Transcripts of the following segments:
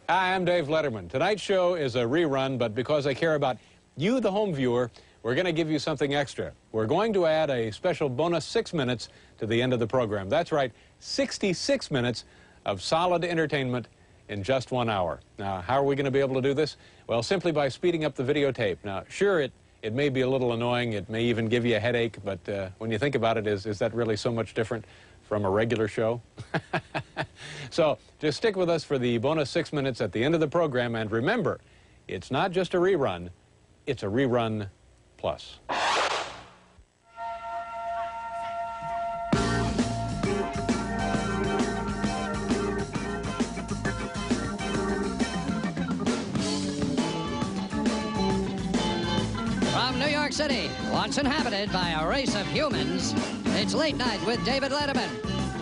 Hi, I'm Dave Letterman. Tonight's show is a rerun, but because I care about you, the home viewer, we're going to give you something extra. We're going to add a special bonus 6 minutes to the end of the program. That's right, 66 minutes of solid entertainment in just 1 hour. Now, how are we going to be able to do this? Well, simply by speeding up the videotape. Now, sure, it may be a little annoying. It may even give you a headache, but when you think about it, is that really so much different from a regular show? So just stick with us for the bonus 6 minutes at the end of the program, and remember, it's not just a rerun, it's a rerun plus. From New York City, once inhabited by a race of humans, it's Late Night with David Letterman.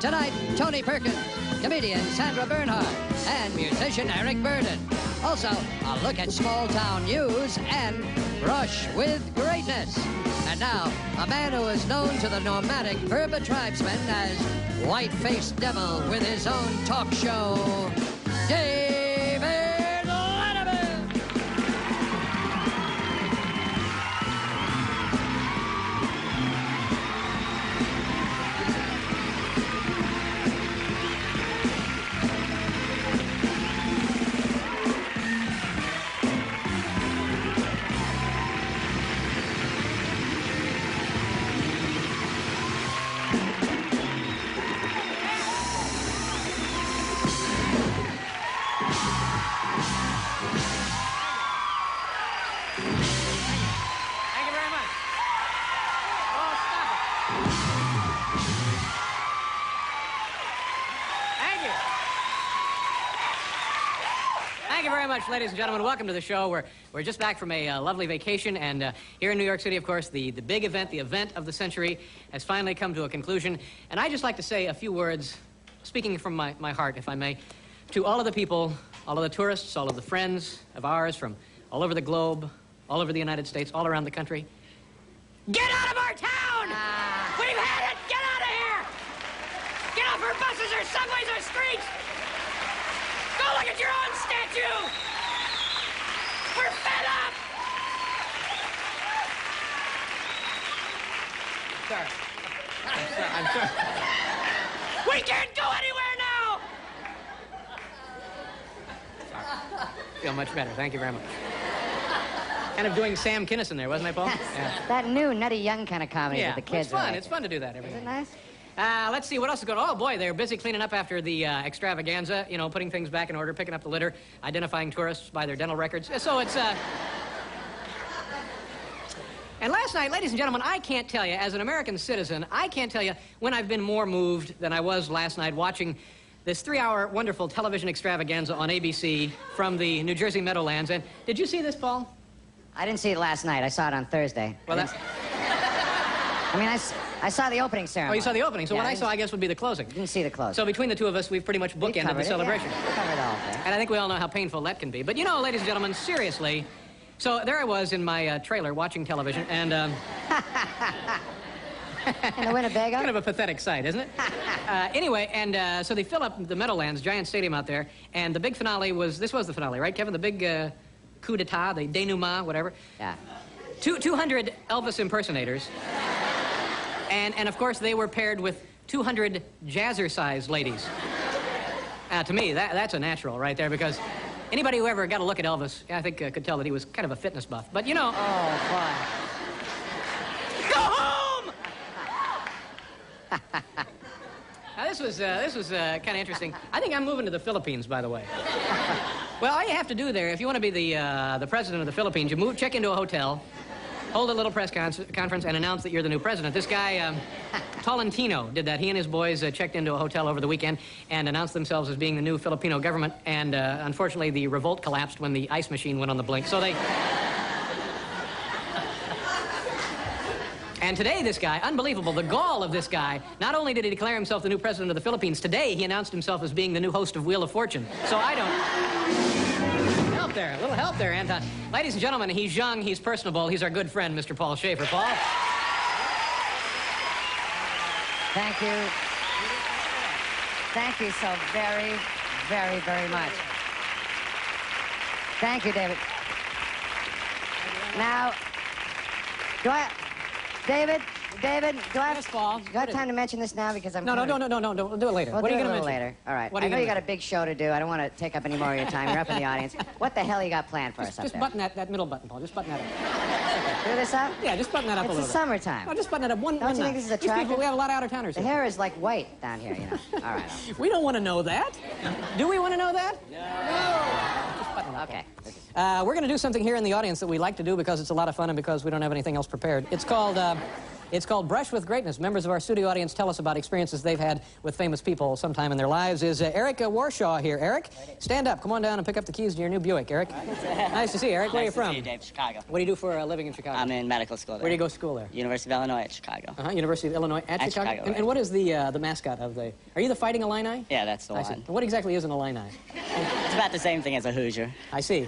Tonight, Tony Perkins, comedian Sandra Bernhard, and musician Eric Burdon. Also, a look at small-town news and Brush with Greatness. And now, a man who is known to the nomadic Berber tribesmen as White-Faced Devil with his own talk show, David Letterman! Thank you very much, ladies and gentlemen. Welcome to the show. We're just back from a lovely vacation, and here in New York City, of course, the big event, the event of the century, has finally come to a conclusion. And I'd just like to say a few words, speaking from my heart, if I may, to all of the people, all of the tourists, all of the friends of ours from all over the globe, all over the United States, all around the country. Get out of our town! We've had it! Get out of here! Get off our buses or subways or streets! Go look at your own statue! We're fed up! Sorry. I'm sorry. We can't go anywhere now! Sorry. Feel much better. Thank you very much. Kind of doing Sam Kinison there, wasn't I, Paul? Yeah. That new, nutty, young kind of comedy Yeah, with the kids. it's fun. Right? It's fun to do that every Is day. it nice? Let's see, what else is going on? Oh, boy, they're busy cleaning up after the extravaganza, you know, putting things back in order, picking up the litter, identifying tourists by their dental records. So it's, And last night, ladies and gentlemen, I can't tell you, as an American citizen, I can't tell you when I've been more moved than I was last night watching this 3-hour wonderful television extravaganza on ABC from the New Jersey Meadowlands. And did you see this, Paul? I didn't see it last night. I saw it on Thursday. Well, that's... I mean, I saw the opening ceremony. Oh, you saw the opening. So Yeah, what I saw, I guess, would be the closing. Didn't see the close. So between the two of us, we've pretty much bookended the celebration. Yeah, we covered all of that. And I think we all know how painful that can be. But you know, ladies and gentlemen, seriously, so there I was in my trailer watching television, and... In the Winnebago? Kind of a pathetic sight, isn't it? Anyway, and so they fill up the Meadowlands, giant stadium out there, and the big finale was... This was the finale, right, Kevin? The big coup d'etat, the denouement, whatever. Yeah. 200 Elvis impersonators. And of course, they were paired with 200 jazzercise ladies. To me, that's a natural right there, because anybody who ever got a look at Elvis, I think, could tell that he was kind of a fitness buff. But, you know... Oh, boy. Go home! Now, this was kind of interesting. I think I'm moving to the Philippines, by the way. Well, all you have to do there, if you want to be the president of the Philippines, you check into a hotel, hold a little press conference, and announce that you're the new president. This guy, Tolentino, did that. He and his boys checked into a hotel over the weekend and announced themselves as being the new Filipino government. And unfortunately, the revolt collapsed when the ice machine went on the blink. So they... And today, this guy, unbelievable, the gall of this guy, not only did he declare himself the new president of the Philippines, today he announced himself as being the new host of Wheel of Fortune. So I don't... A little help there, Anton. Ladies and gentlemen, he's young, he's personable, he's our good friend, Mr. Paul Schaefer. Paul? Thank you. Thank you so very, very, very much. Thank you, David. Now, David, do I Yes, Paul. do I have time to mention this now because I'm No, we'll do it later. We'll What are you do it going to a little mention? later. All right. What are I you know you gonna got a big show to do. I don't want to take up any more of your time. You're up in the audience. What the hell you got planned for us up Just there? button that middle button, Paul. Just button that up. Do this up? Yeah, just button that up a It's little the bit. summertime. No, just button it up one Don't you notch. think this is These people, attractive? we have a lot of out-of-towners The here. hair is like white down here, you know. All right. We don't want to know that. Do we want to know that? Okay. We're going to do something here in the audience that we like to do because it's a lot of fun and because we don't have anything else prepared. It's called Brush with Greatness. Members of our studio audience tell us about experiences they've had with famous people sometime in their lives. Is Eric Warshaw here? Eric, stand up. Come on down and pick up the keys to your new Buick, Eric. Nice to see you, Eric. Where are you from? Nice to see you, Dave. Chicago. What do you do for a living in Chicago? I'm in medical school there. Where do you go to school there? University of Illinois at Chicago. University of Illinois at Chicago? Chicago, And right. what is the mascot of the... Are you the Fighting Illini? Yeah, that's the I see. one. What exactly is an Illini? It's about the same thing as a Hoosier. I see.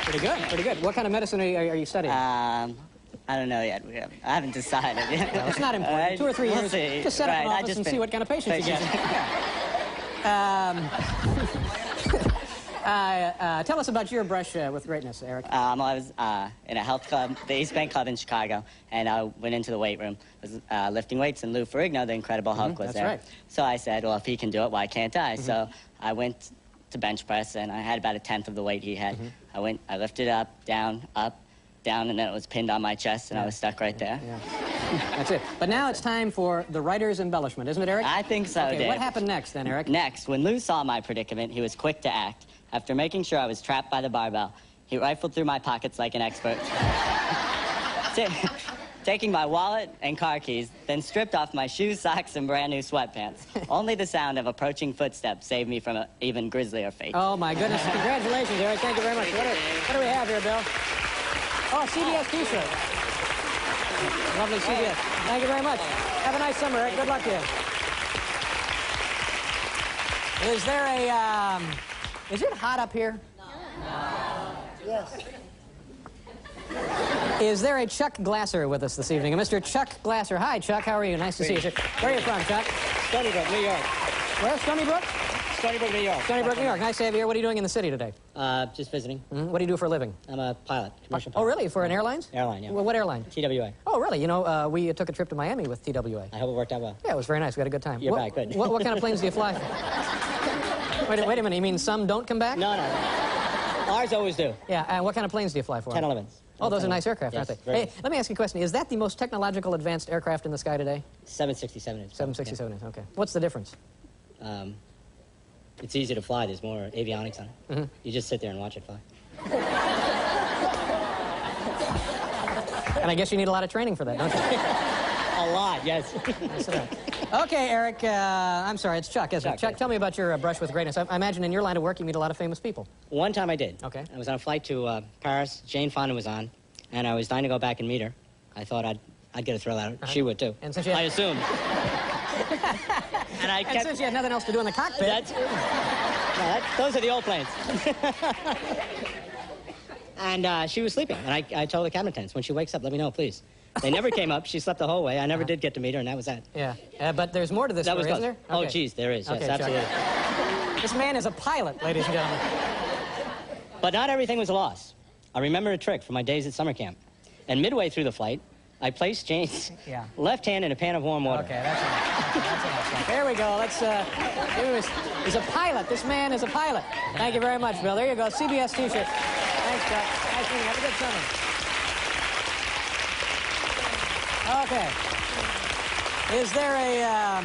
Pretty good, pretty good. What kind of medicine are you studying? I don't know yet. I haven't decided yet. Well, it's not important. 2 or 3 We'll years. see. Just set up an Right, I office just and been- see what kind of patients you get. Tell us about your brush with greatness, Eric. I was in a health club, the East Bank Club in Chicago, and I went into the weight room. I was lifting weights, and Lou Ferrigno, the Incredible Hulk, was that's there. right. So I said, well, if he can do it, why can't I? So I went to bench press, and I had about 1/10 of the weight he had. I lifted up, down, and then it was pinned on my chest, and I was stuck right there. Yeah. That's it. But now it's time for the writer's embellishment, isn't it, Eric? I think so, Okay, Dave. what happened next, then, Eric? Next, when Lou saw my predicament, he was quick to act. After making sure I was trapped by the barbell, he rifled through my pockets like an expert. Taking my wallet and car keys, then stripped off my shoes, socks, and brand new sweatpants. Only the sound of approaching footsteps saved me from an even grislier fate. Oh, my goodness. Congratulations, Eric. Thank you very much. What do we have here, Bill? Oh, a CBS T-shirt. Lovely CBS. Thank you very much. Have a nice summer, Eric. Good luck to you. Is there a, is it hot up here? No. Yes. Is there a Chuck Glasser with us this evening? A Mr. Chuck Glasser. Hi, Chuck. How are you? Nice to see you, sir. Where are you from, Chuck? Stony Brook, New York. Where? Stony Brook? Stony Brook, New York. Stony Brook, New York. Nice to have you here. What are you doing in the city today? Just visiting. What do you do for a living? I'm a pilot, commercial Oh, pilot. really? For an airlines? Airline, yeah. Well, what airline? TWA. Oh, really? You know, we took a trip to Miami with TWA. I hope it worked out well. Yeah, it was very nice. We had a good time. You're back, good. What kind of planes do you fly? Wait a minute. You mean some don't come back? No. Ours always do. Yeah, and what kind of planes do you fly for? 10-11s. Oh, those are nice aircraft, Yes, aren't they? very Hey, let me ask you a question. Is that the most technological advanced aircraft in the sky today? 767 is. 767 is, okay. What's the difference? Yeah. It's easy to fly. There's more avionics on it. You just sit there and watch it fly. And I guess you need a lot of training for that, don't you? A lot, yes. Okay, Eric, I'm sorry, it's Chuck, isn't it? Chuck, Chuck, yes. tell me about your brush with greatness. I imagine in your line of work you meet a lot of famous people. One time I did. Okay. I was on a flight to Paris. Jane Fonda was on, and I was dying to go back and meet her. I thought I'd get a thrill out of it. She would, too. And since you had- I assumed. And I And kept... since you had nothing else to do in the cockpit... Those are the old planes. And she was sleeping, and I told the cabin attendants, when she wakes up, let me know, please. They never came up. She slept the whole way. I never did get to meet her, and that was that. Yeah, but there's more to this That story, was isn't there? Oh, Okay. geez, there is. Yes, Okay, Chuck. absolutely. This man is a pilot, ladies and gentlemen. But not everything was a loss. I remember a trick from my days at summer camp. And midway through the flight, I placed Jane's left hand in a pan of warm water. Okay, that's enough. There we go. Let's, he's a pilot. This man is a pilot. Thank you very much, Bill. There you go. CBS T-shirt. Thanks, Chuck. Nice meeting you. Have a good summer. Okay. Is there a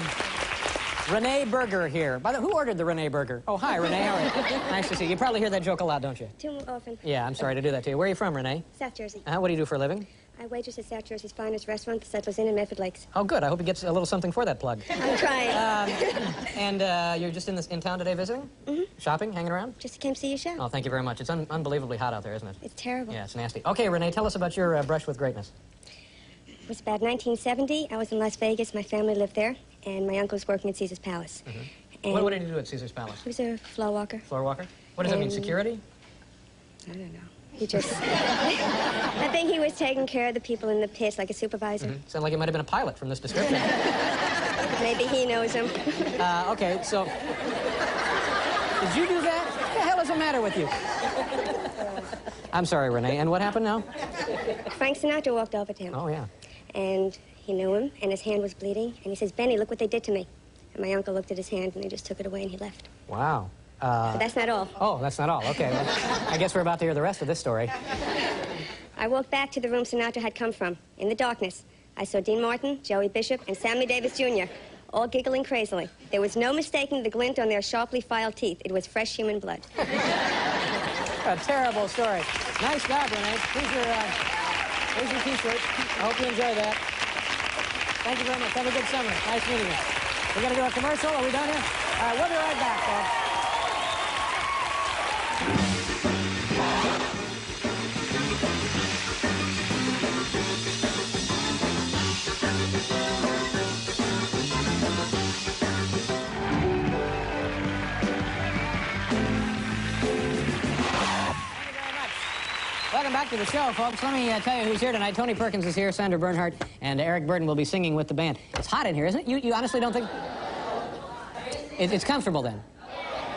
Renee Burger here? By the way, who ordered the Renee Burger? Oh, hi, Renee. How are you? Nice to see you. You probably hear that joke a lot, don't you? Too often. Yeah, I'm sorry to do that to you. Where are you from, Renee? South Jersey. What do you do for a living? I waitress at South Jersey's finest restaurant, the Settlers Inn in Medford Lakes. Oh, good. I hope you get a little something for that plug. I'm trying. And you're just in town today visiting? Mm-hmm. Shopping? Hanging around? Just came to see your show. Oh, thank you very much. It's unbelievably hot out there, isn't it? It's terrible. Yeah, it's nasty. Okay, Renee, tell us about your brush with greatness. It was about 1970. I was in Las Vegas. My family lived there, and my uncle was working at Caesar's Palace. Mm-hmm. And What did he do at Caesar's Palace? he was a floor walker. Floor walker? What does that mean, security? I don't know. He just... I think he was taking care of the people in the pits like a supervisor. Sounded like he might have been a pilot from this description. Maybe he knows him. Okay, so... Did you do that? What the hell is the matter with you? I'm sorry, Renee. And what happened now? Frank Sinatra walked over to him. Oh, yeah. And he knew him, and his hand was bleeding. And he says, Benny, look what they did to me. And my uncle looked at his hand, and they just took it away, and he left. Wow. But that's not all. Oh, that's not all. Okay. Well, I guess we're about to hear the rest of this story. I walked back to the room Sinatra had come from. In the darkness, I saw Dean Martin, Joey Bishop, and Sammy Davis Jr., all giggling crazily. There was no mistaking the glint on their sharply filed teeth. It was fresh human blood. A terrible story. Nice job, Renee. Here's your T-shirt. I hope you enjoy that. Thank you very much. Have a good summer. Nice meeting you. We're going to do a commercial. Are we done here? All right, we'll be right back, folks. Welcome back to the show, folks. Let me tell you who's here tonight. Tony Perkins is here, Sandra Bernhard, and Eric Burdon will be singing with the band. It's hot in here, isn't it? You honestly don't think... It's comfortable, then?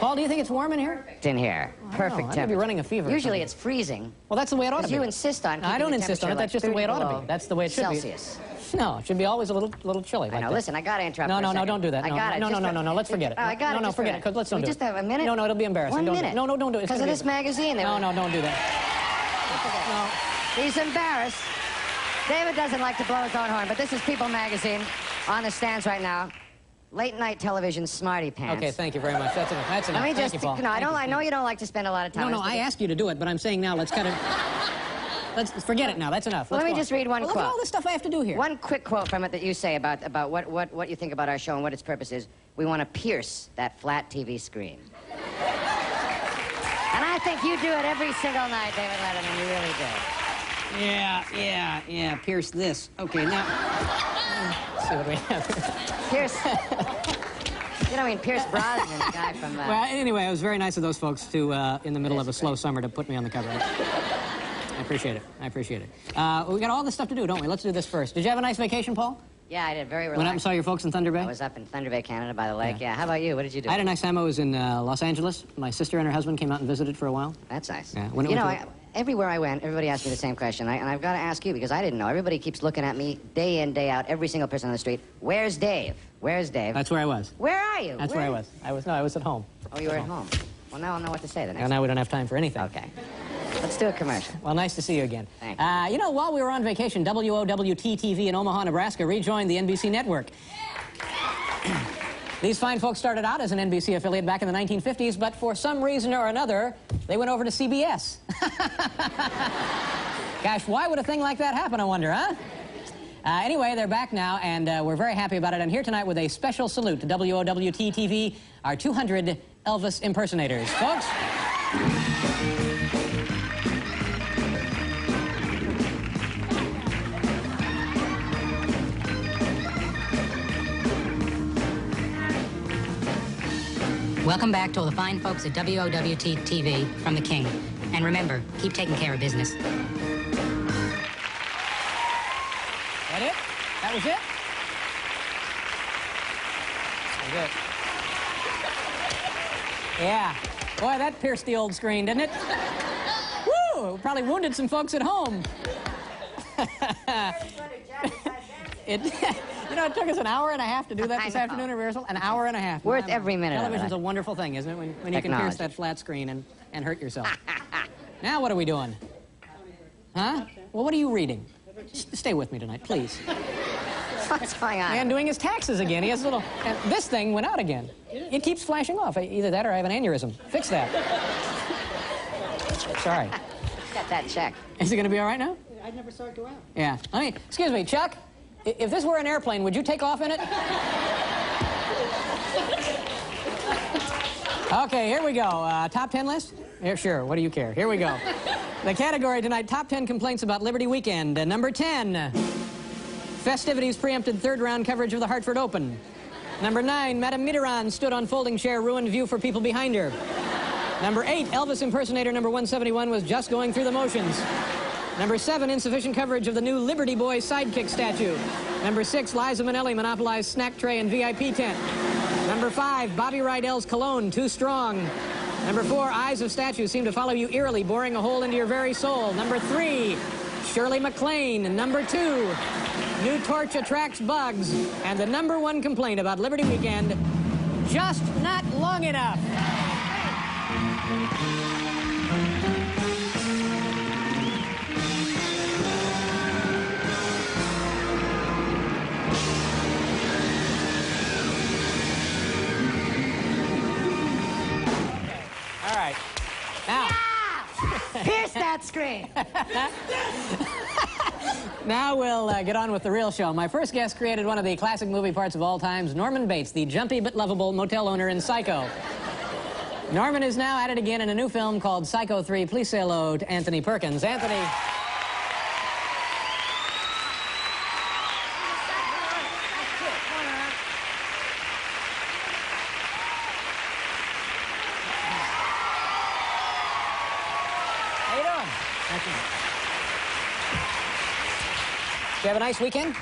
Paul, do you think it's warm in here? It's in here. Perfect temperature. I'd be running a fever. Usually it's freezing. Well, that's the way it ought to be. You insist on keeping I don't the insist on it. temperature That's just the way it ought to be. That's the way it should Celsius. be. No, it should be always a little chilly. I know. Listen, I got to interrupt No, for a no, second. don't do that. I got it. No. Let's forget it. I got it. No, forget it. Let's don't do it. We just have a minute? No, it'll be embarrassing. 1 minute. No, don't do it. Because of this magazine. No, don't do that. No. He's embarrassed. David doesn't like to blow his own horn, but this is People magazine on the stands right now. Late night television smarty pants. Okay, thank you very much. That's enough. That's enough. Let me Thank just, you, Paul. no, I know you don't like to spend a lot of time. No, I asked you to do it, but I'm saying now let's cut it. Let's forget it now. That's enough. Well, let me just read one quote. Look at all the stuff I have to do here. One quick quote from it that you say about what you think about our show and what its purpose is. We want to pierce that flat TV screen. And I think you do it every single night, David Letterman. You really do. Yeah. Pierce this. Okay, now. Let's see what we have. Pierce. You know, I mean, Pierce Brosnan, the guy from... Well, anyway, it was very nice of those folks to, in the middle of a slow summer, to put me on the cover. I appreciate it. We got all this stuff to do, don't we? Let's do this first. Did you have a nice vacation, Paul? Yeah, I did. Very relaxed. Went up and saw your folks in Thunder Bay? I was up in Thunder Bay, Canada, by the lake. Yeah. How about you? What did you do? I had a nice time. I was in Los Angeles. My sister and her husband came out and visited for a while. That's nice. Yeah. Everywhere I went, everybody asked me the same question, and I've got to ask you because I didn't know. Everybody keeps looking at me day in, day out, every single person on the street. Where's Dave? Where's Dave? That's where I was. Where are you? That's where I was. I was at home. Oh, you were at home. Well, now I'll know what to say the next time. Now we don't have time for anything. Okay. Let's do a commercial. Well, nice to see you again. Thank you. You know, while we were on vacation, WOWT-TV in Omaha, Nebraska rejoined the NBC network. These fine folks started out as an NBC affiliate back in the 1950s, but for some reason or another, they went over to CBS. Gosh, why would a thing like that happen, I wonder, huh? Anyway, they're back now, and we're very happy about it. I'm here tonight with a special salute to WOWT-TV, our 200 Elvis impersonators. Folks. Welcome back to all the fine folks at WOWT-TV from the King. And remember, keep taking care of business. That it? That was it? That was it. Yeah. Boy, that pierced the old screen, didn't it? Woo! Probably wounded some folks at home. You know, it took us an hour and a half to do that this afternoon at rehearsal. An hour and a half. Worth every minute of it. Television's a wonderful thing, isn't it? When you can pierce that flat screen and hurt yourself. Now what are we doing? Huh? Well, what are you reading? Stay with me tonight, please. What's going on? And doing his taxes again. He has a little... And this thing went out again. It keeps flashing off. Either that or I have an aneurysm. Fix that. Sorry. Get that check. Is it going to be all right now? I never saw it go out. Yeah. I mean, excuse me, Chuck. If this were an airplane, would you take off in it? Okay, here we go. Top 10 list? Yeah, sure. What do you care? Here we go. The category tonight, top 10 complaints about Liberty Weekend. Number 10, festivities preempted third round coverage of the Hartford Open. Number 9, Madame Mitterrand stood on folding chair, ruined view for people behind her. Number 8, Elvis impersonator number 171 was just going through the motions. Number 7, insufficient coverage of the new Liberty Boy sidekick statue. Number 6, Liza Minnelli monopolized snack tray and VIP tent. Number 5, Bobby Rydell's cologne, Too Strong. Number 4, eyes of statues seem to follow you eerily, boring a hole into your very soul. Number 3, Shirley MacLaine. Number 2, new torch attracts bugs. And the number 1 complaint about Liberty Weekend, just not long enough. All right. Now. Pierce that screen. Now we'll get on with the real show. My first guest created one of the classic movie parts of all times, Norman Bates, the jumpy but lovable motel owner in Psycho. Norman is now at it again in a new film called Psycho 3. Please say hello to Anthony Perkins. Anthony. How you doing? Did you have a nice weekend?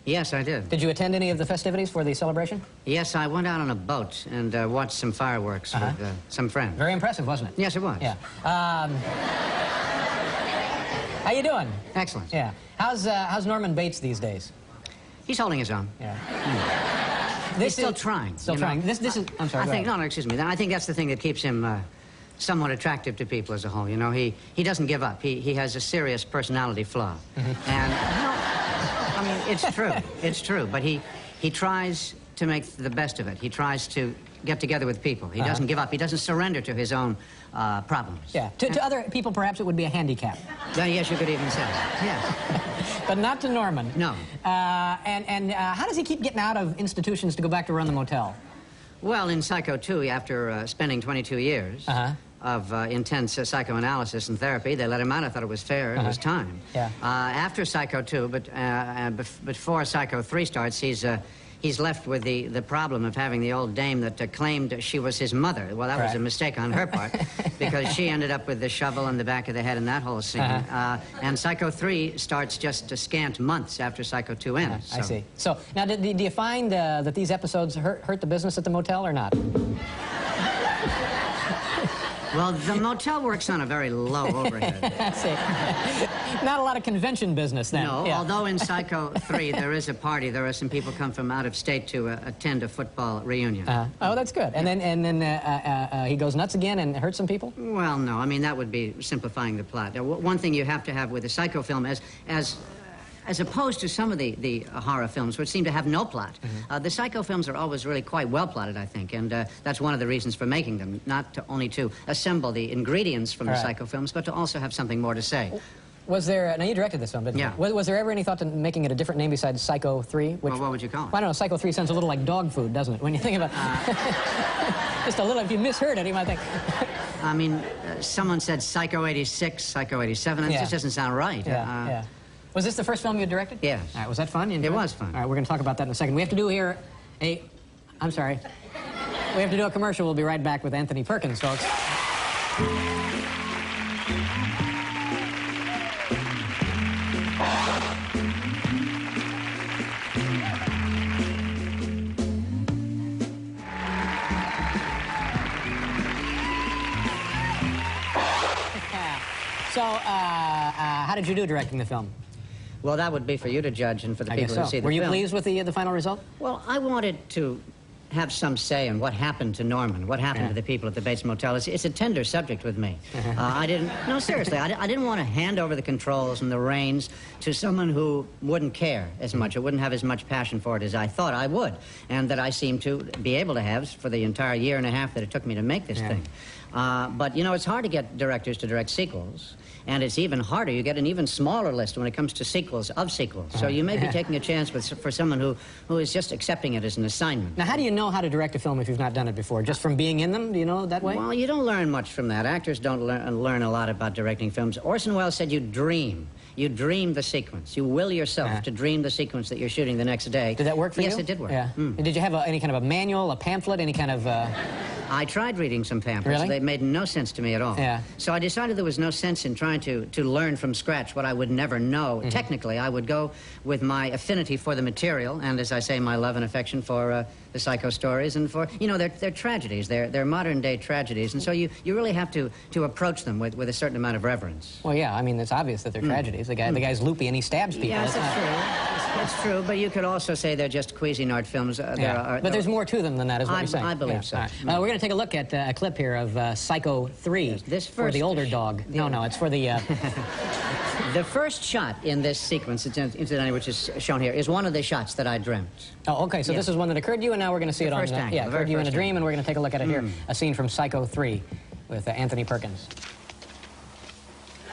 Yes, I did. Did you attend any of the festivities for the celebration? Yes, I went out on a boat and watched some fireworks with some friends. Very impressive, wasn't it? Yes, it was. Yeah. How you doing? Excellent. Yeah. How's Norman Bates these days? He's holding his own. Yeah. He's still trying. Still trying. This is. I'm sorry. I think. No, excuse me. I think that's the thing that keeps him somewhat attractive to people as a whole. You know, he doesn't give up. He has a serious personality flaw, and I mean, it's true. It's true. But he tries to make the best of it. He tries to get together with people. He doesn't give up. He doesn't surrender to his own problems. Yeah. To other people, perhaps it would be a handicap. Yes, you could even say. Yes. But not to Norman. No. And how does he keep getting out of institutions to go back to run the motel? Well, in Psycho 2, after spending 22 years of intense psychoanalysis and therapy, they let him out. I thought it was fair. It was time. Yeah. After Psycho 2, but before Psycho 3 starts, he's left with the problem of having the old dame that claimed she was his mother. Well, that was a mistake on her part, because she ended up with the shovel in the back of the head in that whole scene. And Psycho 3 starts just a scant months after Psycho 2 ends. So. I see. So, now, do you find that these episodes hurt the business at the motel or not? Well, the motel works on a very low overhead. I see. Not a lot of convention business then. No, although in Psycho 3 there is a party. There are some people come from out of state to attend a football reunion. Oh, that's good. And then he goes nuts again and hurts some people? Well, no. I mean, that would be simplifying the plot. One thing you have to have with a Psycho film as opposed to some of the horror films, which seem to have no plot. The Psycho films are always really quite well plotted, I think, and that's one of the reasons for making them, not only to assemble the ingredients from the Psycho films, but to also have something more to say. Was there, now you directed this film, didn't you? Was there ever any thought to making it a different name besides Psycho 3? Which, well, what would you call it? Well, I don't know, Psycho 3 sounds a little like dog food, doesn't it? When you think about just a little, if you misheard it, you might think. I mean, someone said Psycho 86, Psycho 87, and it just doesn't sound right. Yeah. Was this the first film you directed? Yes. All right, was that fun? It was fun. All right, we're going to talk about that in a second. We have to do here I'm sorry. We have to do a commercial. We'll be right back with Anthony Perkins, folks. So, how did you do directing the film? Well, that would be for you to judge and for the people who see the film. Were you pleased with the final result? Well, I wanted to have some say in what happened to Norman, what happened to the people at the Bates Motel. It's a tender subject with me. No, seriously, I didn't want to hand over the controls and the reins to someone who wouldn't care as much, or wouldn't have as much passion for it as I thought I would, and that I seemed to be able to have for the entire year and a half that it took me to make this thing. But, you know, it's hard to get directors to direct sequels. And it's even harder. You get an even smaller list when it comes to sequels of sequels. So you may be taking a chance for someone who is just accepting it as an assignment. Now, how do you know how to direct a film if you've not done it before? Just from being in them? Do you know that way? Well, you don't learn much from that. Actors don't learn a lot about directing films. Orson Welles said you dream. You dream the sequence. You will yourself to dream the sequence that you're shooting the next day. Did that work for you? Yes, it did work. Yeah. Did you have any kind of a manual, a pamphlet, any kind of... I tried reading some pamphlets. Really? They made no sense to me at all. Yeah. So I decided there was no sense in trying to learn from scratch what I would never know. Technically, I would go with my affinity for the material and, as I say, my love and affection for the psycho stories and for, you know, they're tragedies. They're modern-day tragedies, and so you really have to approach them with a certain amount of reverence. Well, yeah, I mean, it's obvious that they're tragedies. The guy's loopy and he stabs people. Yes, it's true. It's true, but you could also say they're just Cuisinart films. But there's more to them than that, is what you're saying. I believe so. Right. We're going to take a look at a clip here of Psycho 3. Yes, this for first the older dog. No, it's for the... The first shot in this sequence, incidentally, which is shown here, is one of the shots that I dreamt. Oh, okay, so this is one that occurred to you, and now we're going to see it on... first angle, yeah, occurred to you in a dream, and we're going to take a look at it here. A scene from Psycho 3 with Anthony Perkins.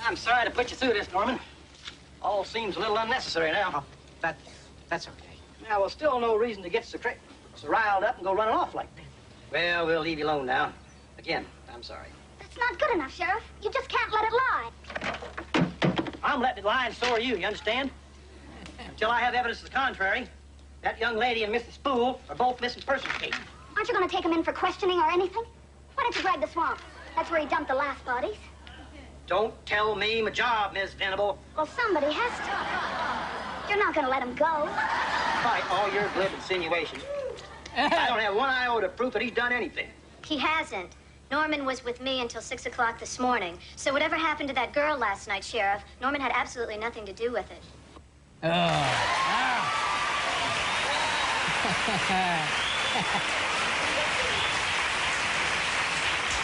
I'm sorry to put you through this, Norman. All seems a little unnecessary now. Oh, that's okay. Now, well, still no reason to get so riled up and go running off like that. Well, we'll leave you alone now. Again, I'm sorry. That's not good enough, Sheriff. You just can't let it lie. I'm letting it lie, and so are you understand? Until I have evidence to the contrary, that young lady and Mrs. Spool are both missing persons cases. Aren't you going to take him in for questioning or anything? Why don't you grab the swamp? That's where he dumped the last bodies. Don't tell me my job, Miss Venable. Well, somebody has to. You're not going to let him go. Despite all your glib insinuations, I don't have one iota of proof that he's done anything. He hasn't. Norman was with me until 6 o'clock this morning. So whatever happened to that girl last night, Sheriff, Norman had absolutely nothing to do with it.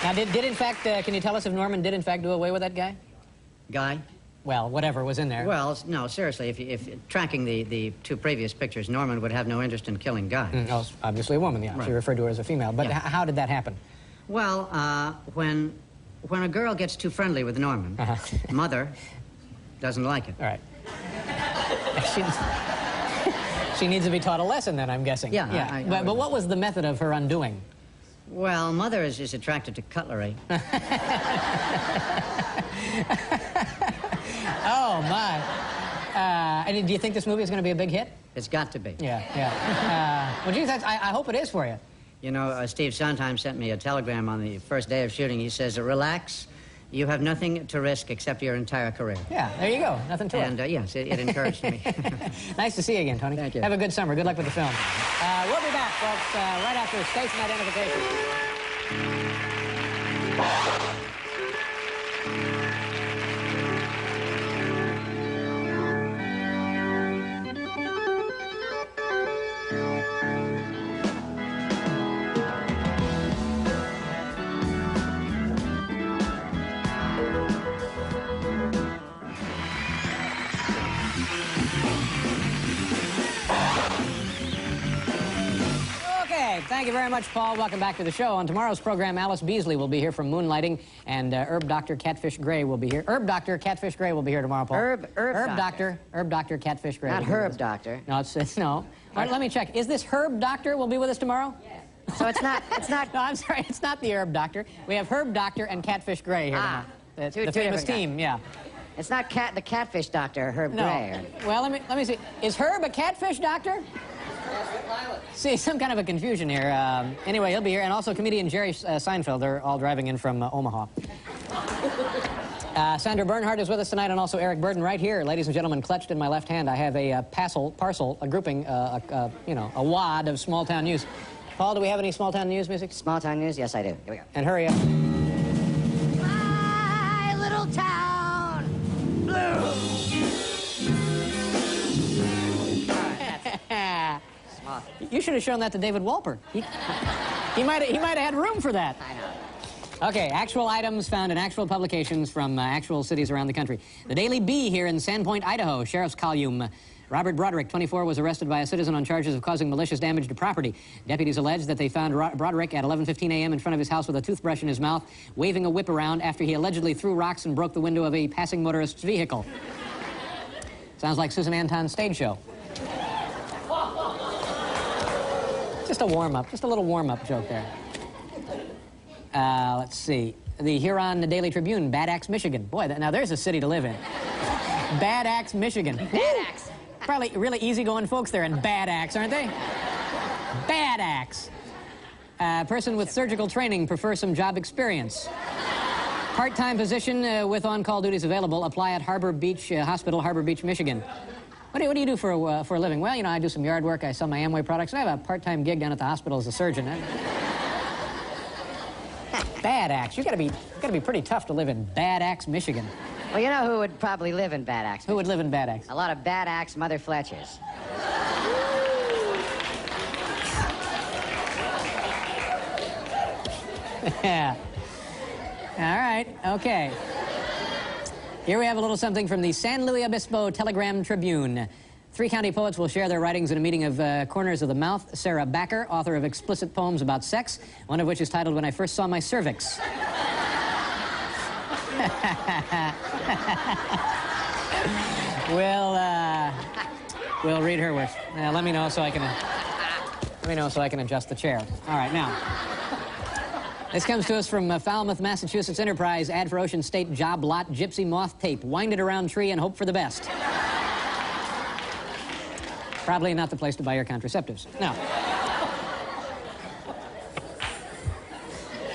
Now, did in fact, can you tell us if Norman did in fact do away with that guy? Guy? Well, whatever was in there. Well, no, seriously, if tracking the two previous pictures, Norman would have no interest in killing Guy. Oh, obviously a woman, yeah. Right. She referred to her as a female. But how did that happen? Well, when a girl gets too friendly with Norman, Mother doesn't like it. All right. She needs to be taught a lesson then, I'm guessing. Yeah. But what was the method of her undoing? Well, Mother is attracted to cutlery. Oh, my. And do you think this movie is going to be a big hit? It's got to be. Yeah. Well, geez, I hope it is for you. You know, Steve Sondheim sent me a telegram on the first day of shooting. He says, relax. You have nothing to risk except your entire career. Yeah, there you go. Nothing to it. And, yes, it encouraged me. Nice to see you again, Tony. Thank you. Have a good summer. Good luck with the film. We'll be back, folks, right after station identification. Thank you very much, Paul. Welcome back to the show. On tomorrow's program, Alice Beasley will be here from Moonlighting, and Herb Dr. Catfish Gray will be here. Herb Dr. Catfish Gray will be here tomorrow, Paul. Herb Doctor Catfish Gray. Not Herb Doctor. No, it's no. All right, let me check. Is this Herb Doctor will be with us tomorrow? Yes. So it's not. No, I'm sorry. It's not the Herb Doctor. We have Herb Doctor and Catfish Gray here tomorrow. The famous team, yeah. It's not the Catfish Doctor, Herb Gray. Well, let me see. Is Herb a catfish doctor? See, some kind of a confusion here. Anyway, he'll be here, and also comedian Jerry Seinfeld. They're all driving in from Omaha. Sandra Bernhard is with us tonight, and also Eric Burdon right here. Ladies and gentlemen, clutched in my left hand, I have a parcel, a grouping, a wad of small-town news. Paul, do we have any small-town news music? Small-town news? Yes, I do. Here we go. And hurry up. My little town blue. You should have shown that to David Wolper. He might have had room for that. I know. Okay, actual items found in actual publications from actual cities around the country. The Daily Bee here in Sandpoint, Idaho, Sheriff's Column. Robert Broderick, 24, was arrested by a citizen on charges of causing malicious damage to property. Deputies allege that they found Broderick at 11:15 a.m. in front of his house with a toothbrush in his mouth, waving a whip around after he allegedly threw rocks and broke the window of a passing motorist's vehicle. Sounds like Susan Anton's stage show. Just a warm-up, just a little warm-up joke there. Let's see. The Huron Daily Tribune, Bad Axe, Michigan. Boy, now there's a city to live in. Bad Axe, Michigan. Bad Axe. Probably really easygoing folks there in Bad Axe, aren't they? Bad Axe. Person with surgical training, prefer some job experience. Part-time position with on-call duties available. Apply at Harbor Beach Hospital, Harbor Beach, Michigan. What do you do for a living? Well, you know, I do some yard work. I sell my Amway products. And I have a part-time gig down at the hospital as a surgeon. Bad Axe. You gotta be pretty tough to live in Bad Axe, Michigan. Well, you know who would probably live in Bad Axe? Who would live in Bad Axe? A lot of Bad Axe Mother Fletchers. Yeah. All right, okay. Here we have a little something from the San Luis Obispo Telegram Tribune. 3 county poets will share their writings in a meeting of Corners of the Mouth. Sarah Backer, author of explicit poems about sex, one of which is titled When I First Saw My Cervix. We'll read her wish. Let me know so I can adjust the chair. All right, now. This comes to us from Falmouth, Massachusetts Enterprise. Ad for Ocean State job lot, gypsy moth tape. Wind it around tree and hope for the best. Probably not the place to buy your contraceptives. Now.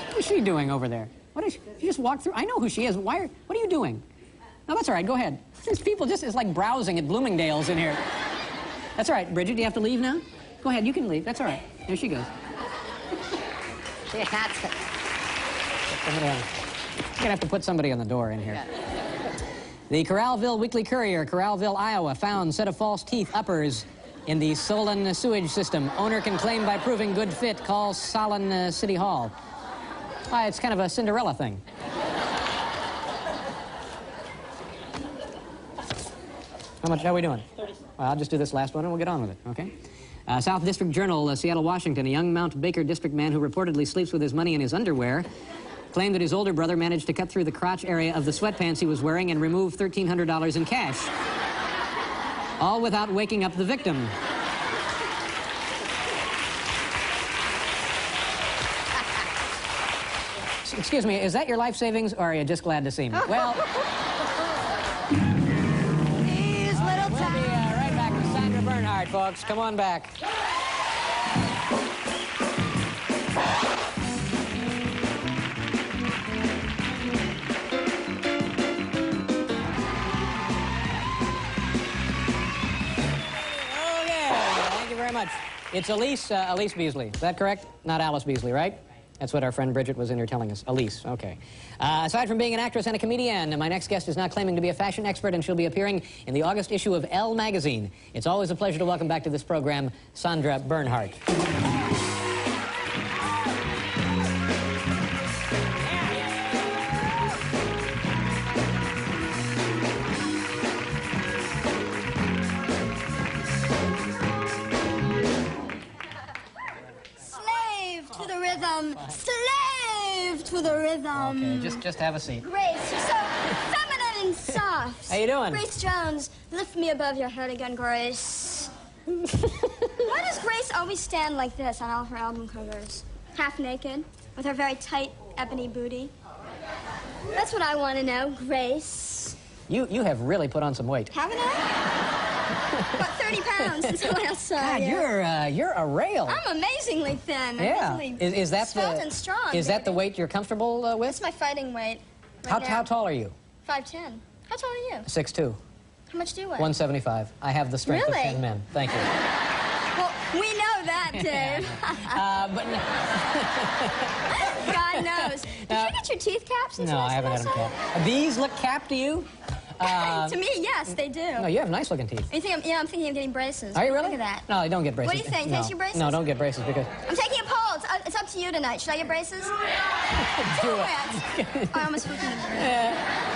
What is she doing over there? What is she just walked through? I know who she is. What are you doing? No, that's all right. Go ahead. There's people just, it's like browsing at Bloomingdale's in here. That's all right. Bridget, do you have to leave now? Go ahead. You can leave. That's all right. There she goes. You're gonna have to put somebody on the door in here. The Corralville Weekly Courier, Corralville, Iowa, found set of false teeth uppers in the Solon sewage system. Owner can claim by proving good fit. Call Solon City Hall. It's kind of a Cinderella thing. How are we doing? 30. Well, I'll just do this last one and we'll get on with it, okay? South District Journal, Seattle, Washington. A young Mount Baker district man who reportedly sleeps with his money in his underwear claimed that his older brother managed to cut through the crotch area of the sweatpants he was wearing and remove $1,300 in cash. All without waking up the victim. Excuse me, is that your life savings or are you just glad to see me? Well... We'll be right back with Sandra Bernhard, folks. Come on back. Very much. It's Elise Beasley. Is that correct? Not Alice Beasley, right? That's what our friend Bridget was in here telling us. Elise, okay. Aside from being an actress and a comedian, my next guest is now claiming to be a fashion expert, and she'll be appearing in the August issue of Elle magazine. It's always a pleasure to welcome back to this program, Sandra Bernhard. Slave to the rhythm. Okay, just have a seat. Grace, you're so feminine and soft. How you doing? Grace Jones, lift me above your head again, Grace. Why does Grace always stand like this on all her album covers? Half naked, with her very tight ebony booty. That's what I want to know, Grace. You have really put on some weight. Haven't I? About 30 pounds since I last saw you. God, you're a rail. I'm amazingly thin. Yeah. Amazingly is that svelte and strong. Is that the weight you're comfortable with? That's my fighting weight. How tall are you? 5'10". How tall are you? 6'2". How much do you weigh? 175. I have the strength of 10 men. Thank you. Well, we know that, Dave. God knows. Did you get your teeth capped since No, I haven't had them capped. These look capped to you? To me, yes, they do. No, you have nice looking teeth. I'm thinking of getting braces. Are you really? Look at that. No, don't get braces. What do you think? No. Take your braces? No, don't get braces because... I'm taking a poll. It's up to you tonight. Should I get braces? Do it. I almost forgot.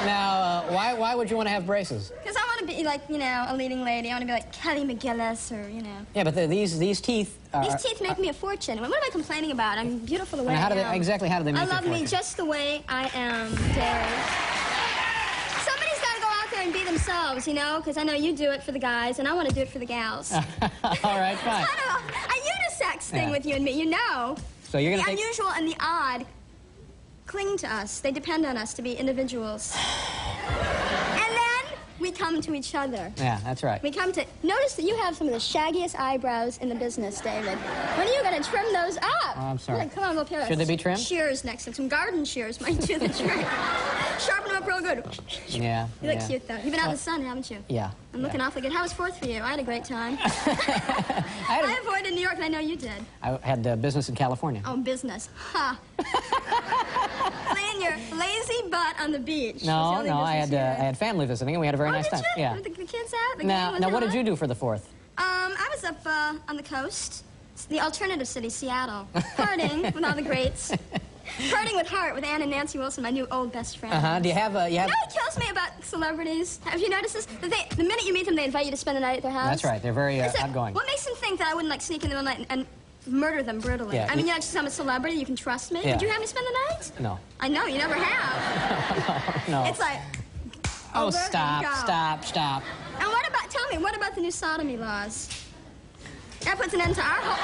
Now, why would you want to have braces? Because I want to be like, a leading lady. I want to be like Kelly McGillis or, Yeah, but these teeth are... These teeth make me a fortune. What am I complaining about? I'm beautiful the way I am. Exactly how do they make you a I love fortune? me just the way I am, Dave. And be themselves, because I know you do it for the guys, and I want to do it for the gals. All right, fine. It's kind of a unisex thing with you and me, So you're gonna the unusual and the odd cling to us. They depend on us to be individuals. And then we we come to each other. Yeah, that's right. We come to... Notice that you have some of the shaggiest eyebrows in the business, David. When are you going to trim those up? Oh, I'm sorry. Look, come on, we'll pair Should they be trimmed? Shears next time. Some garden shears might do the trick. Sharpen them up real good. Yeah. You look cute, though. You've been out in the sun, haven't you? Yeah. I'm looking awfully good. How was 4th for you? I had a great time. I avoided New York, and I know you did. I had business in California. Oh, business. Ha. Laying your lazy butt on the beach. No, I had family visiting, and we had a very nice time. You? Yeah. With the kids out? Now, what did you do for the 4th? I was up on the coast. It's the alternative city, Seattle. Partying with all the greats. Partying with Heart, with Ann and Nancy Wilson, my new old best friend. Do you have You know what kills me about celebrities? Have you noticed this? The minute you meet them, they invite you to spend the night at their house. That's right. They're very outgoing. What makes them think that I wouldn't, like, sneak in the middle of the night and murder them brutally? Yeah. I mean, just I'm a celebrity, you can trust me. Yeah. Would you have me spend the night? No. I know, you never have. No. It's like... Oh, over stop. And what about, tell me, what about the new sodomy laws? That puts an end to our whole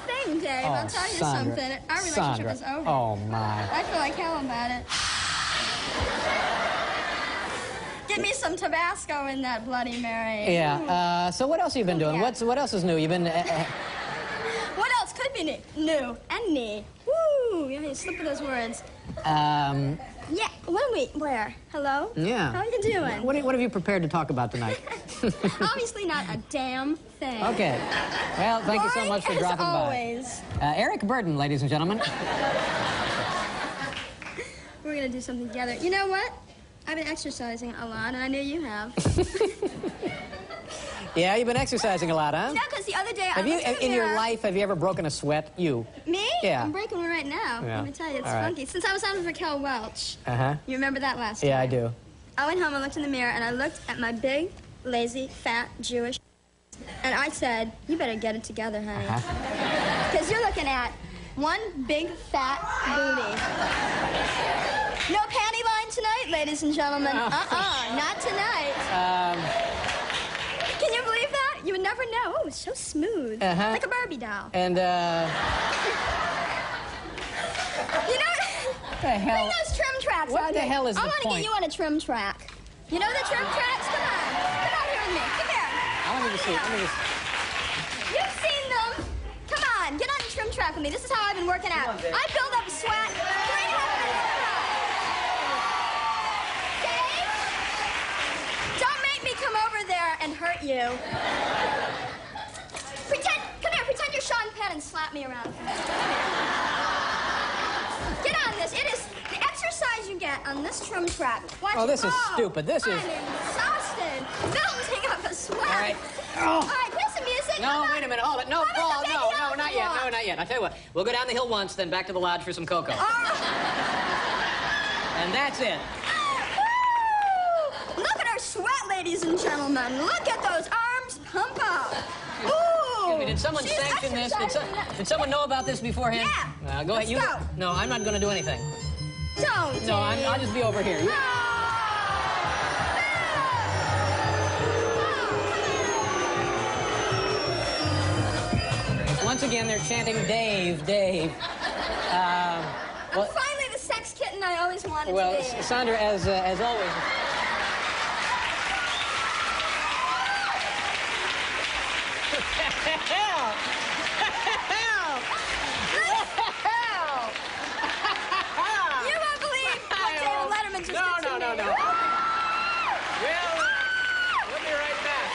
thing, Dave. Oh, I'll tell you Sandra. something. Our relationship is over. Oh, my. I feel like hell about it. Give me some Tabasco in that Bloody Mary. Yeah. So what else have you been doing? Yeah. What else is new? You've been... What else could be new? And knee. Woo! Yeah, you slip of those words. Yeah, where? Hello? Yeah. How are you doing? What have you prepared to talk about tonight? Obviously not a damn thing. Okay. Well, thank you so much for dropping always. by. Eric Burdon, ladies and gentlemen. We're going to do something together. You know what? I've been exercising a lot, and I knew you have. Yeah, you've been exercising a lot, huh? No, because the other day in your life, have you ever broken a sweat? You? Me? Yeah. I'm breaking one right now. Yeah. Let me tell you, it's All right. funky. Since I was on with Raquel Welch. Uh-huh. You remember that last time? Yeah, I do. I went home and looked in the mirror, and I looked at my big, lazy, fat, Jewish and I said, you better get it together, honey. Because you're looking at one big, fat booty. No panty line tonight, ladies and gentlemen. Not tonight. Can you believe that? You would never know. Oh, it's so smooth. Like a Barbie doll. And, You know, what the hell? bring those trim tracks What out the here. hell is the I want to point? get you on a trim track. You know the trim tracks? Come on. Come out here with me. Come here. Let me see. You've seen them. Come on. Get on the trim track with me. This is how I've been working out. I build up sweat 3.5 minutes. Dave, don't make me come over there and hurt you. Pretend you're Sean Penn and slap me around. Get on this. It is the exercise you get on this trim track. Watch This is stupid. This is... I'm exhausted. Building up a sweat. All right. All right, here's some music. No, wait a minute. Hold it. No, Paul. No, not yet. No, not yet. I'll tell you what. We'll go down the hill once, then back to the lodge for some cocoa. And that's it. Woo! Look at our sweat, ladies and gentlemen. Look at those arms pump up. Ooh. Excuse me, did someone sanction this? Did someone know about this beforehand? Yeah. Go ahead. Let's go. No, I'm not going to do anything. Don't. No, I'll just be over here. Once again, they're chanting, Dave, Dave. I'm finally the sex kitten I always wanted to be. Well, Sandra, as always... You won't believe what David Letterman just did to me. No. We'll be right back.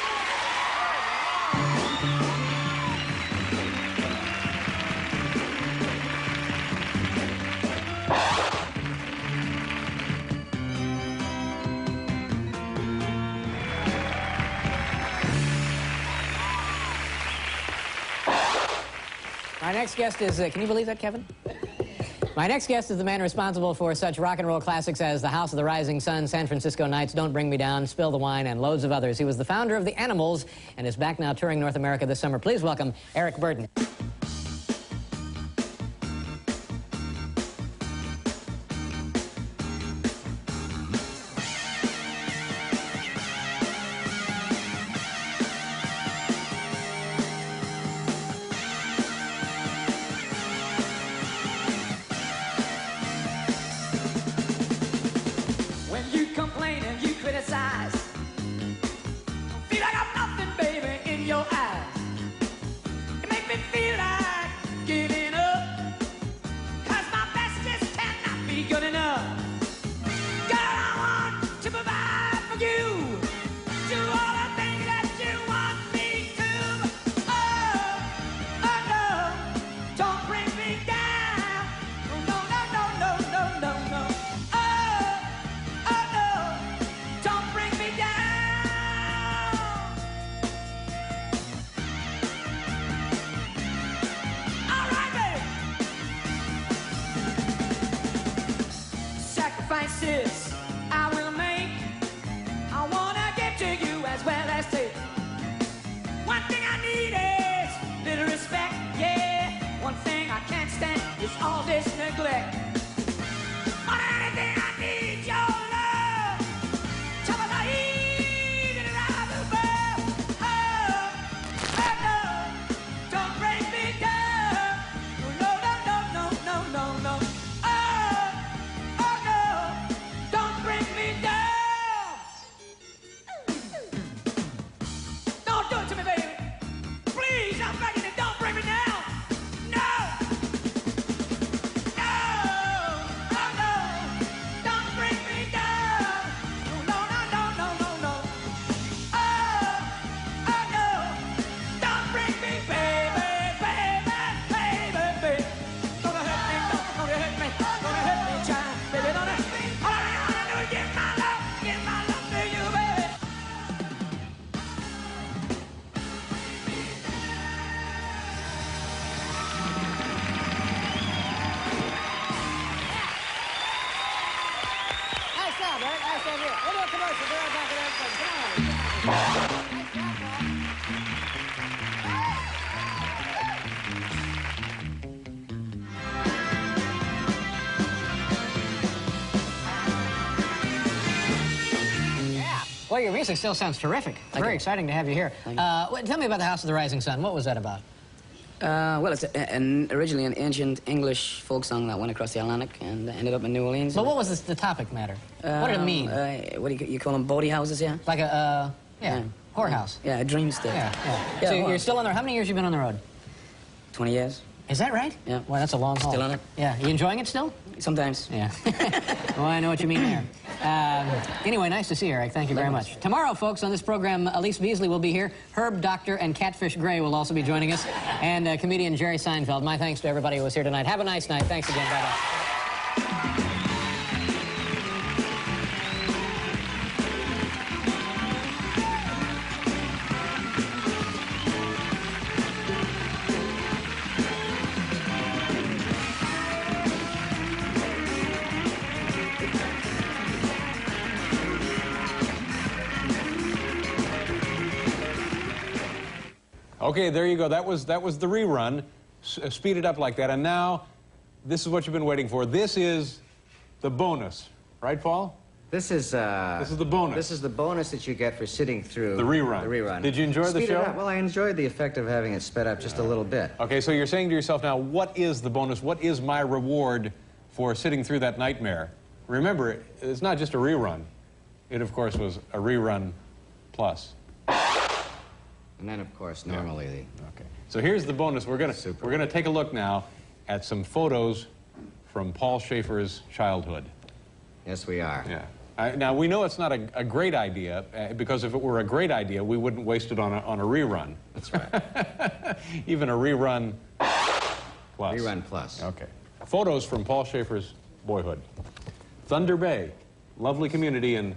My next guest is, can you believe that, Kevin? My next guest is the man responsible for such rock and roll classics as The House of the Rising Sun, San Francisco Nights, Don't Bring Me Down, Spill the Wine, and loads of others. He was the founder of The Animals and is back now touring North America this summer. Please welcome Eric Burdon. When you complain and you criticize, folks. We'll be right back with Eric Burdon. Well, your music still sounds terrific. Very exciting to have you here. Tell me about the House of the Rising Sun. What was that about? Well, it's originally an ancient English folk song that went across the Atlantic and ended up in New Orleans. But what was the topic matter? What did it mean? What do you call them? Bodie houses, yeah? Like a, whorehouse. Yeah, a dream stick. Yeah. So you're still on the road. How many years have you been on the road? 20 years. Is that right? Yeah. Well, that's a long haul. Still on it. Yeah. You enjoying it still? Sometimes. Yeah. Well, I know what you mean there. Anyway, nice to see you, Eric. Thank you very much. Tomorrow, folks, on this program, Elise Beasley will be here. Herb Doctor and Catfish Gray will also be joining us. And comedian Jerry Seinfeld. My thanks to everybody who was here tonight. Have a nice night. Thanks again. Bye-bye. Okay, there you go. That was the rerun. Speed it up like that. And now, this is what you've been waiting for. This is the bonus. Right, Paul? This is the bonus. This is the bonus that you get for sitting through the rerun. The rerun. Did you enjoy the show? It up. Well, I enjoyed the effect of having it sped up just a little bit. Okay, so you're saying to yourself now, what is the bonus? What is my reward for sitting through that nightmare? Remember, it's not just a rerun. It, of course, was a rerun plus. And then, of course, normally the... Okay. So here's the bonus. We're gonna take a look now at some photos from Paul Schaefer's childhood. Yes, we are. Yeah. Now, we know it's not a great idea, because if it were a great idea, we wouldn't waste it on a rerun. That's right. Even a rerun plus. Rerun plus. Okay. Photos from Paul Schaefer's boyhood. Thunder Bay, lovely community in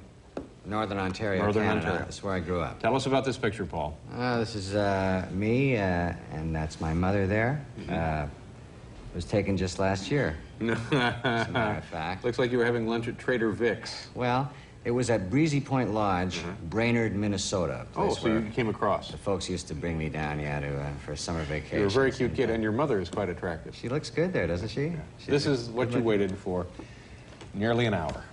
Northern Ontario, Canada. That's where I grew up. Tell us about this picture, Paul. This is me, and that's my mother there. It was taken just last year, as a matter of fact. Looks like you were having lunch at Trader Vic's. Well, it was at Breezy Point Lodge, Brainerd, Minnesota. Oh, so you came across. The folks used to bring me down, for a summer vacation. You're a very cute kid, and your mother is quite attractive. She looks good there, doesn't she? Yeah. This is what you waited for nearly an hour.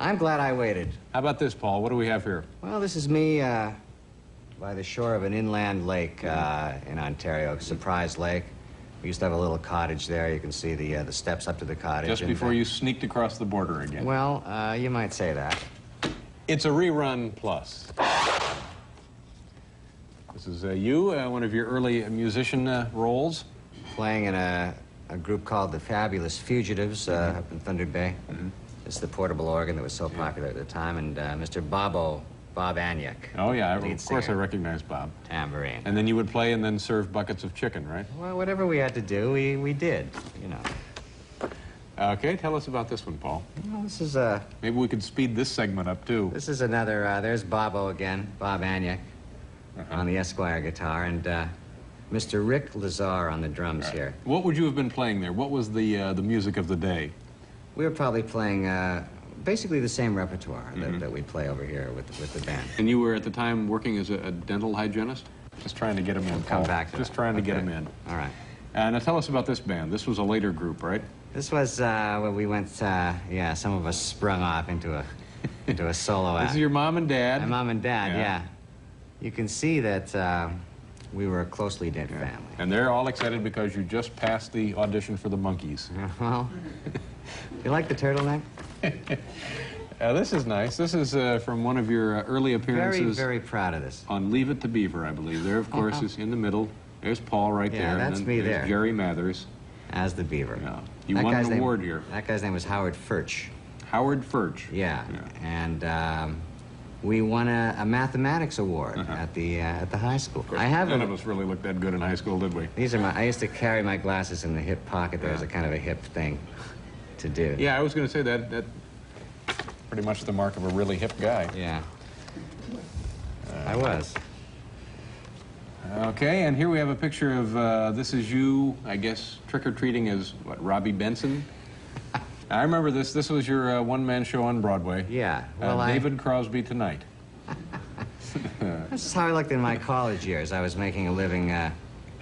I'm glad I waited. How about this, Paul? What do we have here? Well, this is me by the shore of an inland lake in Ontario, Surprise Lake. We used to have a little cottage there. You can see the steps up to the cottage. Just before you sneaked across the border again. Well, you might say that. It's a rerun plus. This is you, one of your early musician roles. Playing in a group called the Fabulous Fugitives up in Thunder Bay. It's the portable organ that was so popular at the time, and Mr. Bob Anyek. Oh, yeah, of course I recognize Bob. Tambourine. And then you would play and then serve buckets of chicken, right? Well, whatever we had to do, we did, you know. Okay, tell us about this one, Paul. Well, this is maybe we could speed this segment up, too. This is another, there's Bobo again, Bob Anyek, on the Esquire guitar, and Mr. Rick Lazar on the drums here. What would you have been playing there? What was the music of the day? We were probably playing basically the same repertoire that we play over here with the band. And you were at the time working as a dental hygienist? Just trying to get him in. We'll come back to Just that. trying to get him in. All right. Now tell us about this band. This was a later group, right? This was where we went. Some of us sprung off into a solo act. This is your mom and dad. My mom and dad. Yeah. You can see that we were a closely knit family. And they're all excited because you just passed the audition for the Monkees. Well. You like the turtleneck? This is nice. This is from one of your early appearances. Very, very proud of this. On Leave It to Beaver, I believe. There, of course, is in the middle. There's Paul right there. Yeah, that's and me there. Jerry Mathers. As the Beaver. Yeah. You won an award here. That guy's name was Howard Furch. Howard Furch. Yeah. And we won a mathematics award at the high school. None of us really looked that good in high school, did we? I used to carry my glasses in the hip pocket. There was a kind of a hip thing to do. Yeah, I was going to say that pretty much the mark of a really hip guy. Yeah. I was. Okay, and here we have a picture of, this is you, I guess, trick-or-treating as, what, Robbie Benson? I remember this. This was your one-man show on Broadway. Yeah. Well, David Crosby Tonight. This is how I looked in my college years. I was making a living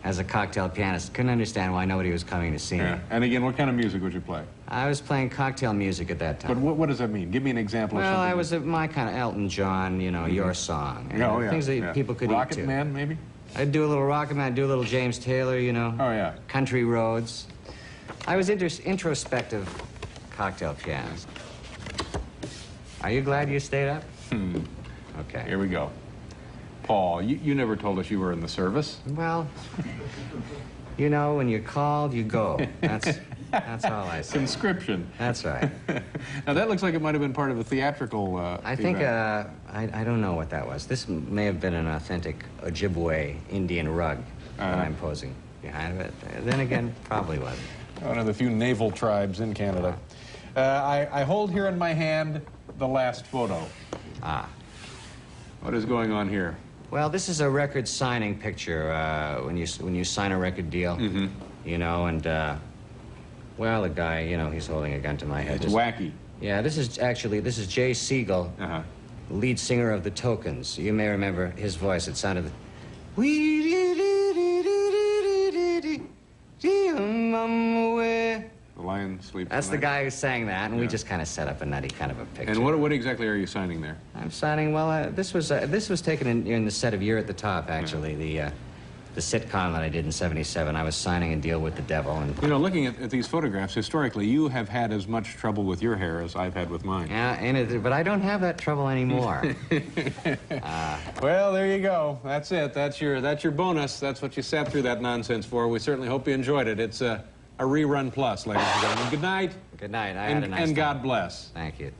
as a cocktail pianist. Couldn't understand why nobody was coming to see me. And again, what kind of music would you play? I was playing cocktail music at that time. But what does that mean? Give me an example of something. Well, I was my kind of Elton John, you know, Your Song. And things that people could eat Rocket to. Man, maybe? I'd do a little Rocket Man, do a little James Taylor, you know. Oh, yeah. Country Roads. I was introspective cocktail pianist. Are you glad you stayed up? Okay. Here we go. Paul, you never told us you were in the service. Well, you know, when you're called, you go. That's all I say. Conscription. That's right. Now, that looks like it might have been part of a theatrical I think, I don't know what that was. This may have been an authentic Ojibwe Indian rug that I'm posing behind, but then again, probably wasn't. One of the few naval tribes in Canada. I hold here in my hand the last photo. What is going on here? Well, this is a record signing picture when you sign a record deal, you know, and, well, the guy, you know, he's holding a gun to my head. It's wacky. Yeah, this is Jay Siegel, lead singer of the Tokens. You may remember his voice. It sounded... The lion sleeps. That's the guy who sang that, and we just kind of set up a nutty kind of a picture. And what exactly are you signing there? I'm signing, well, this was taken in the set of Year at the Top, actually, the sitcom that I did in '77. I was signing a deal with the devil. And you know, looking at these photographs, historically, you have had as much trouble with your hair as I've had with mine. Yeah, but I don't have that trouble anymore. Well, there you go. That's it. That's your bonus. That's what you sat through that nonsense for. We certainly hope you enjoyed it. It's a Rerun Plus, ladies and gentlemen. Good night. Good night. I had a nice time. And God bless. Thank you.